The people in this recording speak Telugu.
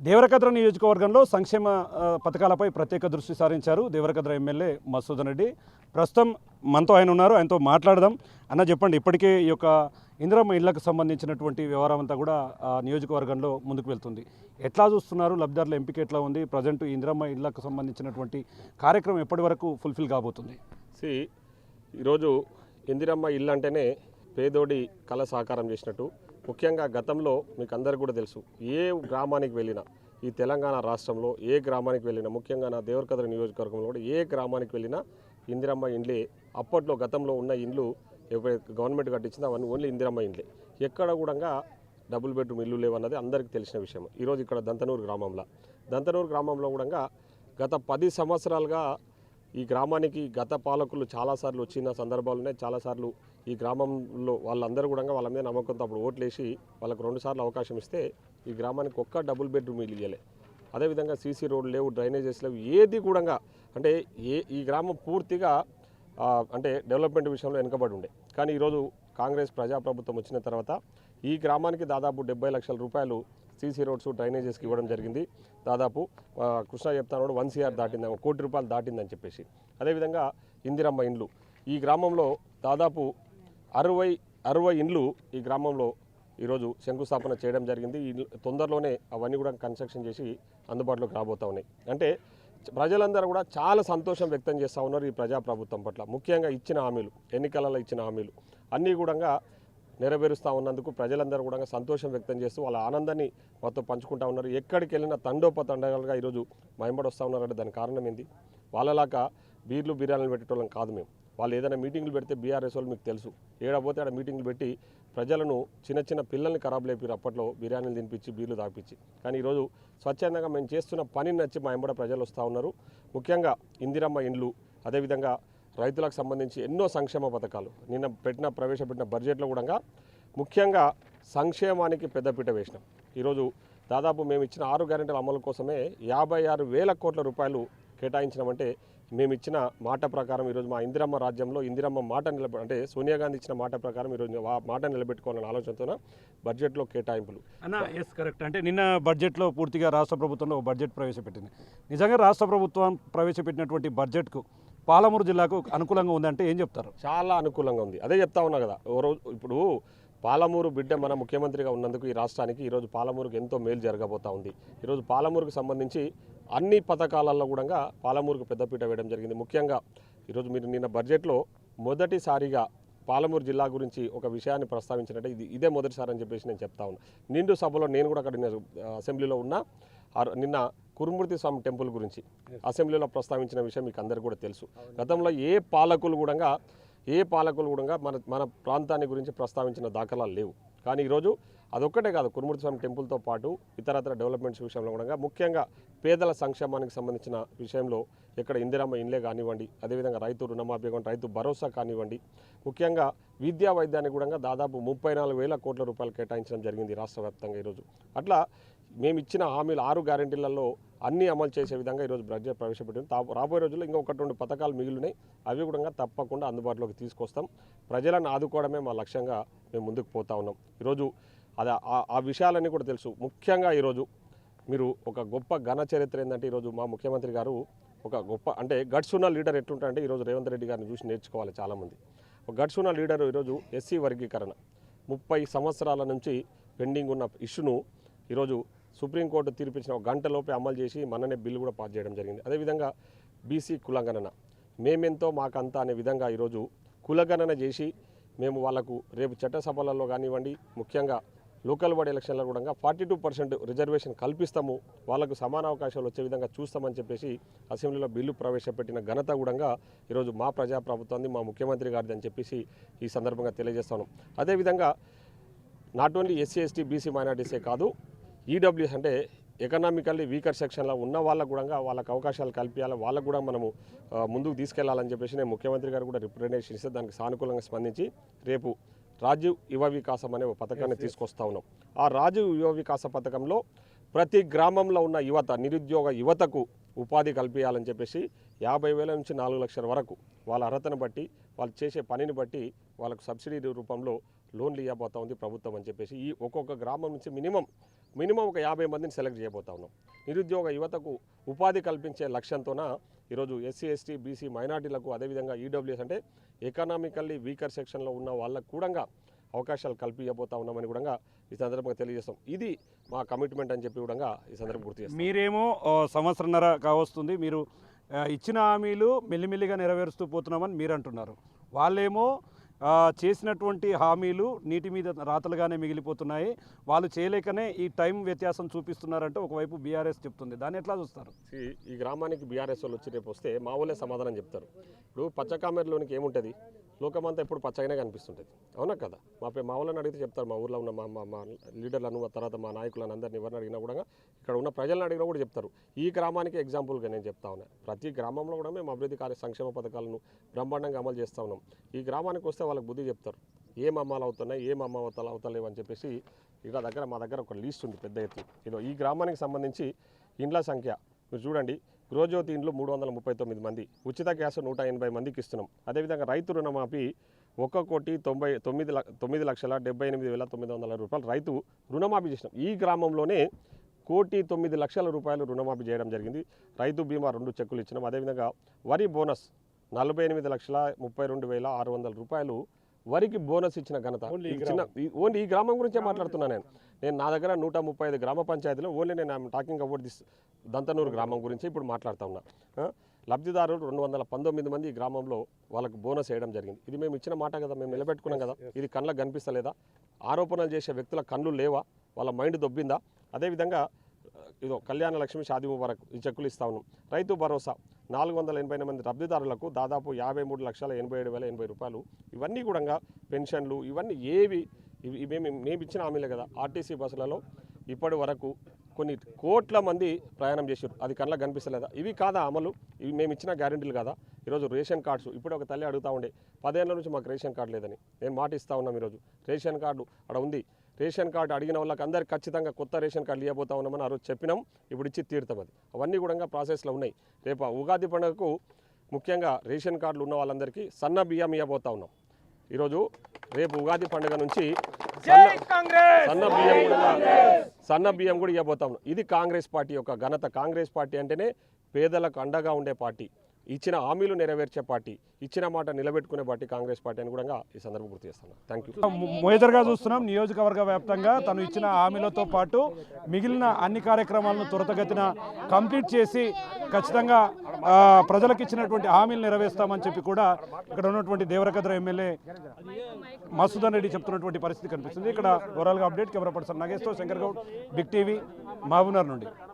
దేవరకద్ర నియోజకవర్గంలో సంక్షేమ పథకాలపై ప్రత్యేక దృష్టి సారించారు దేవరకద్ర ఎమ్మెల్యే మధుసూదన్ రెడ్డి. ప్రస్తుతం మనతో ఆయన ఉన్నారు, ఆయనతో మాట్లాడదాం. అన్న చెప్పండి, ఇప్పటికే ఈ యొక్క ఇందిరమ్మ ఇళ్లకు సంబంధించినటువంటి వ్యవహారం అంతా కూడా నియోజకవర్గంలో ముందుకు వెళ్తుంది. ఎట్లా చూస్తున్నారు? లబ్ధిదారుల ఎంపిక ఎట్లా ఉంది? ప్రజెంట్ ఇందిరమ్మ ఇళ్లకు సంబంధించినటువంటి కార్యక్రమం ఎప్పటి వరకు ఫుల్ఫిల్ కాబోతుంది? ఈరోజు ఇందిరమ్మ ఇల్లు అంటేనే పేదోడి కళ సాకారం చేసినట్టు. ముఖ్యంగా గతంలో మీకు అందరికీ కూడా తెలుసు, ఏ గ్రామానికి వెళ్ళినా ఈ తెలంగాణ రాష్ట్రంలో ఏ గ్రామానికి వెళ్ళినా, ముఖ్యంగా నా దేవరకద్ర నియోజకవర్గంలో కూడా ఏ గ్రామానికి వెళ్ళినా ఇందిరమ్మ ఇండ్లే. అప్పట్లో గతంలో ఉన్న ఇండ్లు గవర్నమెంట్ కట్టించింది అవన్నీ ఓన్లీ ఇందిరమ్మ ఇండ్లే. ఎక్కడ కూడా డబుల్ బెడ్రూమ్ ఇల్లు లేవన్నది అందరికీ తెలిసిన విషయం. ఈరోజు ఇక్కడ దంతనూరు గ్రామంలో కూడా గత 10 సంవత్సరాలుగా ఈ గ్రామానికి గత పాలకులు చాలాసార్లు వచ్చిన సందర్భాలు ఉన్నాయి. చాలాసార్లు ఈ గ్రామంలో వాళ్ళందరూ కూడా వాళ్ళ మీద నమ్మకంతో అప్పుడు ఓట్లేసి వాళ్ళకు 2 సార్లు అవకాశం ఇస్తే ఈ గ్రామానికి ఒక్క డబుల్ బెడ్రూమ్ ఇల్లు ఇవ్వలే. అదేవిధంగా సీసీ రోడ్లు లేవు, డ్రైనేజెస్ లేవు, ఏది కూడా అంటే ఈ గ్రామం పూర్తిగా అంటే డెవలప్మెంట్ విషయంలో వెనుకబడి ఉండే. కానీ ఈరోజు కాంగ్రెస్ ప్రజాప్రభుత్వం వచ్చిన తర్వాత ఈ గ్రామానికి దాదాపు 70 లక్షల రూపాయలు సీసీ రోడ్స్ డ్రైనేజెస్కి ఇవ్వడం జరిగింది. దాదాపు కృష్ణ చెప్తాను 1 CR దాటింది, 1 కోటి రూపాయలు దాటిందని చెప్పేసి. అదేవిధంగా ఇందిరమ్మ ఇండ్లు ఈ గ్రామంలో దాదాపు 60 ఇండ్లు ఈ గ్రామంలో ఈరోజు శంకుస్థాపన చేయడం జరిగింది. తొందరలోనే అవన్నీ కూడా కన్స్ట్రక్షన్ చేసి అందుబాటులోకి రాబోతూ ఉన్నాయి. అంటే ప్రజలందరూ కూడా చాలా సంతోషం వ్యక్తం చేస్తూ ఉన్నారు ఈ ప్రజాప్రభుత్వం పట్ల. ముఖ్యంగా ఇచ్చిన హామీలు, ఎన్నికలలో ఇచ్చిన హామీలు అన్నీ కూడా నెరవేరుస్తూ ఉన్నందుకు ప్రజలందరూ కూడా సంతోషం వ్యక్తం చేస్తూ వాళ్ళ ఆనందాన్ని మాతో పంచుకుంటూ ఉన్నారు. ఎక్కడికి వెళ్ళినా తండోపతండలుగా ఈరోజు మైంబడి వస్తూ ఉన్నారంటే దానికి కారణం ఏంది? వాళ్ళలాగా బీర్లు బిర్యానీలు పెట్టేటోళ్ళం కాదు మేము. వాళ్ళు ఏదైనా మీటింగ్లు పెడితే బీఆర్ఎస్ వాళ్ళు మీకు తెలుసు, ఏడపోతే ఆడ మీటింగ్లు పెట్టి ప్రజలను చిన్న పిల్లల్ని ఖరాబ్ లేపారు. అప్పట్లో బిర్యానీలు తినిపించి బీర్లు తాగిపించి. కానీ ఈరోజు స్వచ్ఛందంగా మేము చేస్తున్న పనిని నచ్చి మా ఎంబడ ప్రజలు వస్తూ ఉన్నారు. ముఖ్యంగా ఇందిరమ్మ ఇండ్లు, అదేవిధంగా రైతులకు సంబంధించి ఎన్నో సంక్షేమ పథకాలు నిన్న ప్రవేశపెట్టిన బడ్జెట్లో కూడా ముఖ్యంగా సంక్షేమానికి పెద్దపీట వేసినాం. ఈరోజు దాదాపు మేము ఇచ్చిన 6 గ్యారెంటీల అమలు కోసమే 56,000 కోట్ల రూపాయలు కేటాయించినామంటే మేము ఇచ్చిన మాట ప్రకారం ఈరోజు మా ఇందిరమ్మ రాజ్యంలో ఇందిరమ్మ మాట అంటే సోనియా గాంధీ ఇచ్చిన మాట ప్రకారం ఈరోజు మాట నిలబెట్టుకోవాలనే ఆలోచనతో బడ్జెట్లో కేటాయింపులు కరెక్ట్. అంటే నిన్న బడ్జెట్లో పూర్తిగా రాష్ట్ర ప్రభుత్వంలో బడ్జెట్ ప్రవేశపెట్టింది. నిజంగా రాష్ట్ర ప్రభుత్వం ప్రవేశపెట్టినటువంటి బడ్జెట్కు పాలమూరు జిల్లాకు అనుకూలంగా ఉందంటే ఏం చెప్తారు? చాలా అనుకూలంగా ఉంది. అదే చెప్తా ఉన్నా కదా. ఇప్పుడు పాలమూరు బిడ్డ మన ముఖ్యమంత్రిగా ఉన్నందుకు ఈ రాష్ట్రానికి ఈరోజు పాలమూరుకు ఎంతో మేలు జరగబోతూ ఉంది. ఈరోజు పాలమూరుకు సంబంధించి అన్ని పథకాలలో కూడా పాలమూరుకు పెద్దపీట వేయడం జరిగింది. ముఖ్యంగా ఈరోజు మీరు నిన్న బడ్జెట్లో మొదటిసారిగా పాలమూరు జిల్లా గురించి ఒక విషయాన్ని ప్రస్తావించినట్టే ఇదే మొదటిసారి అని చెప్పేసి నేను చెప్తా ఉన్నా. నిండు సభలో నేను కూడా అక్కడ అసెంబ్లీలో ఉన్నా. నిన్న కురుమూర్తి స్వామి టెంపుల్ గురించి అసెంబ్లీలో ప్రస్తావించిన విషయం మీకు అందరికీ కూడా తెలుసు. గతంలో ఏ పాలకులు కూడా మన ప్రాంతాన్ని గురించి ప్రస్తావించిన దాఖలాలు లేవు. కానీ ఈరోజు అదొక్కటే కాదు, కురుమూర్తి స్వామి టెంపుల్తో పాటు ఇతరత్ర డెవలప్మెంట్స్ విషయంలో కూడా ముఖ్యంగా పేదల సంక్షేమానికి సంబంధించిన విషయంలో ఇక్కడ ఇందిరమ్మ ఇండ్లే కానివ్వండి, అదేవిధంగా రైతు రుణమాఫీ కానివ్వండి, రైతు భరోసా కానివ్వండి, ముఖ్యంగా విద్యా వైద్యానికి కూడా దాదాపు 34,000 కోట్ల రూపాయలు కేటాయించడం జరిగింది రాష్ట్ర వ్యాప్తంగా. ఈరోజు అట్లా మేము ఇచ్చిన హామీలు 6 గ్యారెంటీలలో అన్నీ అమలు చేసే విధంగా ఈరోజు బడ్జెట్ ప్రవేశపెట్టింది. రాబోయే రోజుల్లో ఇంకా 1-2 పథకాలు మిగిలినాయి. అవి కూడా తప్పకుండా అందుబాటులోకి తీసుకొస్తాం. ప్రజలను ఆదుకోవడమే మా లక్ష్యంగా మేము ముందుకు పోతా ఉన్నాం. ఈరోజు అది ఆ విషయాలన్నీ కూడా తెలుసు. ముఖ్యంగా ఈరోజు మీరు ఒక గొప్ప ఘన చరిత్ర ఏంటంటే ఈరోజు మా ముఖ్యమంత్రి గారు ఒక గొప్ప అంటే గట్స్ ఉన్న లీడర్ ఎట్లుంటారంటే ఈరోజు రేవంత్ రెడ్డి గారిని చూసి నేర్చుకోవాలి చాలామంది. ఒక గట్స్ ఉన్న లీడర్ ఈరోజు ఎస్సీ వర్గీకరణ 30 సంవత్సరాల నుంచి పెండింగ్ ఉన్న ఇష్యూను ఈరోజు సుప్రీంకోర్టు తీర్పిచ్చిన 1 గంటలోపే అమలు చేసి మననే బిల్లు కూడా పాస్ చేయడం జరిగింది. అదేవిధంగా బీసీ కులగణన మేమెంతో మాకంతా అనే విధంగా ఈరోజు కులగణన చేసి మేము వాళ్లకు రేపు చట్టసభలలో కానివ్వండి, ముఖ్యంగా లోకల్ బాడీ ఎలక్షన్లో కూడా 42% రిజర్వేషన్ కల్పిస్తాము, వాళ్ళకు సమాన అవకాశాలు వచ్చే విధంగా చూస్తామని చెప్పేసి అసెంబ్లీలో బిల్లు ప్రవేశపెట్టిన ఘనత కూడా ఈరోజు మా ప్రజాప్రభుత్వాన్ని, మా ముఖ్యమంత్రి గారిది అని చెప్పేసి ఈ సందర్భంగా తెలియజేస్తాను. అదేవిధంగా not only SC ST BC మైనార్టీసే కాదు, ఈడబ్ల్యూఎస్ అంటే ఎకనామికల్లీ వీకర్ సెక్షన్లో ఉన్న వాళ్ళకు కూడా వాళ్ళకు అవకాశాలు కల్పించాలి, వాళ్ళకు కూడా మనము ముందుకు తీసుకెళ్లాలని చెప్పేసి నేను ముఖ్యమంత్రి గారు కూడా రిప్రజెంటేషన్ ఇస్తే దానికి సానుకూలంగా స్పందించి రేపు రాజీవ్ యువ వికాసం అనే ఒక పథకాన్ని తీసుకొస్తా ఉన్నాం. ఆ రాజీవ్ యువ వికాస పథకంలో ప్రతి గ్రామంలో ఉన్న యువత, నిరుద్యోగ యువతకు ఉపాధి కల్పించాలని చెప్పేసి 50,000 నుంచి 4 లక్షల వరకు వాళ్ళ అర్హతను బట్టి, వాళ్ళు చేసే పనిని బట్టి వాళ్ళకు సబ్సిడీ రూపంలో లోన్లు ఇవ్వబోతా ఉంది ప్రభుత్వం అని చెప్పేసి ఈ ఒక్కొక్క గ్రామం నుంచి మినిమం మినిమం ఒక 50 మందిని సెలెక్ట్ చేయబోతా ఉన్నాం. నిరుద్యోగ యువతకు ఉపాధి కల్పించే లక్ష్యంతోన ఈరోజు ఎస్సీ ఎస్టీ బీసీ మైనార్టీలకు అదేవిధంగా ఈడబ్ల్యూఎస్ అంటే ఎకనామికల్లీ వీకర్ సెక్షన్లో ఉన్న వాళ్ళకు కూడా అవకాశాలు కల్పించబోతా ఉన్నామని కూడా ఈ సందర్భంగా తెలియజేస్తాం. ఇది మా కమిట్మెంట్ అని చెప్పి కూడా ఈ సందర్భంగా గుర్తు చేస్తాం. మీరేమో సంవత్సరంన్నర కావస్తుంది, మీరు ఇచ్చిన హామీలు మెల్లిమెల్లిగా నెరవేరుస్తూ పోతున్నామని మీరు అంటున్నారు. వాళ్ళేమో చేసినటువంటి హామీలు నీటి మీద రాతలుగానే మిగిలిపోతున్నాయి, వాళ్ళు చేయలేకనే ఈ టైం వ్యత్యాసం చూపిస్తున్నారంటే ఒకవైపు బీఆర్ఎస్ చెప్తుంది. దాన్ని ఎట్లా చూస్తారు? ఈ గ్రామానికి బీఆర్ఎస్ వాళ్ళు వచ్చి రేపు వస్తే మా వాళ్ళే సమాధానం చెప్తారు. ఇప్పుడు పచ్చకామెరలోనికి ఏముంటుంది, లోకమంతా ఎప్పుడు పచ్చగానే కనిపిస్తుంటుంది, అవునా కదా? మా వాళ్ళని అడిగితే చెప్తారు. మా ఊర్లో ఉన్న మా లీడర్లను, తర్వాత మా నాయకులను అందరిని ఎవరిని అడిగినా కూడా, ఇక్కడ ఉన్న ప్రజలను అడిగినా కూడా చెప్తారు. ఈ గ్రామానికి ఎగ్జాంపుల్గా నేను చెప్తా ఉన్నాను. ప్రతి గ్రామంలో కూడా మేము అభివృద్ధి సంక్షేమ పథకాలను బ్రహ్మాండంగా అమలు చేస్తూ ఉన్నాం. ఈ గ్రామానికి వస్తే వాళ్ళకి బుద్ధి చెప్తారు, ఏం అమ్మాలు అవుతున్నాయి, ఏం అమ్మావతలు అవుతలేవు అని చెప్పేసి. మా దగ్గర ఒక లిస్ట్ ఉంది పెద్ద ఎత్తున. ఈ గ్రామానికి సంబంధించి ఇండ్ల సంఖ్య మీరు చూడండి. గృహజ్యోతి ఇండ్లు 339 మంది, ఉచిత గ్యాస్ 180 మందికి ఇస్తున్నాం. అదేవిధంగా రైతు రుణమాఫీ 1,09,78,900 రూపాయలు రైతు రుణమాఫీ చేసినాం. ఈ గ్రామంలోనే 1,09,00,000 రూపాయలు రుణమాఫీ చేయడం జరిగింది. రైతు బీమా 2 చెక్కులు ఇచ్చినాం. అదేవిధంగా వరి బోనస్ 48,32,600 రూపాయలు వరికి బోనస్ ఇచ్చిన ఘనత ఓన్లీ ఈ గ్రామం గురించే మాట్లాడుతున్నాను నేను. నా దగ్గర 135 గ్రామ పంచాయతీలో ఓన్లీ నేను టాకింగ్ అబౌట్ దిస్ దంతనూరు గ్రామం గురించి ఇప్పుడు మాట్లాడుతూ ఉన్నా. లబ్ధిదారులు 219 మంది ఈ గ్రామంలో వాళ్ళకు బోనస్ వేయడం జరిగింది. ఇది మేము ఇచ్చిన మాట కదా, మేము నిలబెట్టుకున్నాం కదా. ఇది కళ్ళకు కనిపిస్తలేదా? ఆరోపణలు చేసే వ్యక్తుల కళ్ళు లేవా? వాళ్ళ మైండ్ దొబ్బిందా? అదేవిధంగా ఇదో కళ్యాణ లక్ష్మి షాదీ ముబారక్ ఈ చెక్కులు ఇస్తా ఉన్నాం. రైతు భరోసా 488 మంది లబ్ధిదారులకు దాదాపు 53,87,080 రూపాయలు. ఇవన్నీ కూడా పెన్షన్లు, ఇవన్నీ మేము ఇచ్చిన హామీలే కదా. ఆర్టీసీ బస్సులలో ఇప్పటి వరకు కొన్ని కోట్ల మంది ప్రయాణం చేశారు. అది కళ్ళకు కనిపిస్తలేదా? ఇవి కాదా అమలు? ఇవి మేము ఇచ్చిన గ్యారెంటీలు కాదా? ఈరోజు రేషన్ కార్డ్స్, ఇప్పుడు ఒక తల్లి అడుగుతూ ఉండే 10 ఏళ్ళ నుంచి మాకు రేషన్ కార్డు లేదని. నేను మాట ఇస్తా ఉన్నాం. ఈరోజు రేషన్ కార్డు అక్కడ ఉంది. రేషన్ కార్డు అడిగిన వాళ్ళకి అందరికి ఖచ్చితంగా కొత్త రేషన్ కార్డులు ఇవ్వబోతా ఉన్నామని ఆ రోజు చెప్పినాం. ఇప్పుడు ఇచ్చి తీరుతాం. అది అవన్నీ కూడా ప్రాసెస్లో ఉన్నాయి. రేపు ఉగాది పండుగకు ముఖ్యంగా రేషన్ కార్డులు ఉన్న వాళ్ళందరికీ సన్న బియ్యం ఇవ్వబోతా ఉన్నాం. ఈరోజు రేపు ఉగాది పండుగ నుంచి సన్న బియ్యం కూడా ఇవ్వబోతా ఉన్నాం. ఇది కాంగ్రెస్ పార్టీ యొక్క ఘనత. కాంగ్రెస్ పార్టీ అంటేనే పేదలకు అండగా ఉండే పార్టీ, ఇచ్చిన హామీలు నెరవేర్చే పార్టీ, ఇచ్చిన మాట నిలబెట్టుకునే పార్టీ కాంగ్రెస్ పార్టీ అని కూడా ఈ సందర్భం గుర్తు చేస్తున్నాను. Thank you. మేజర్గా చూస్తున్నాం, నియోజకవర్గ వ్యాప్తంగా తను ఇచ్చిన హామీలతో పాటు మిగిలిన అన్ని కార్యక్రమాలను త్వరితగతిన కంప్లీట్ చేసి ఖచ్చితంగా ప్రజలకు ఇచ్చినటువంటి హామీలు నెరవేర్స్తామని చెప్పి కూడా ఇక్కడ ఉన్నటువంటి దేవరకద్ర ఎమ్మెల్యే మసూదన్ రెడ్డి చెప్తున్నటువంటి పరిస్థితి కనిపిస్తుంది. ఇక్కడ ఓవరాల్గా update camera person Nageshwar, Shankar Goud, big TV, Mahabubnagar నుండి.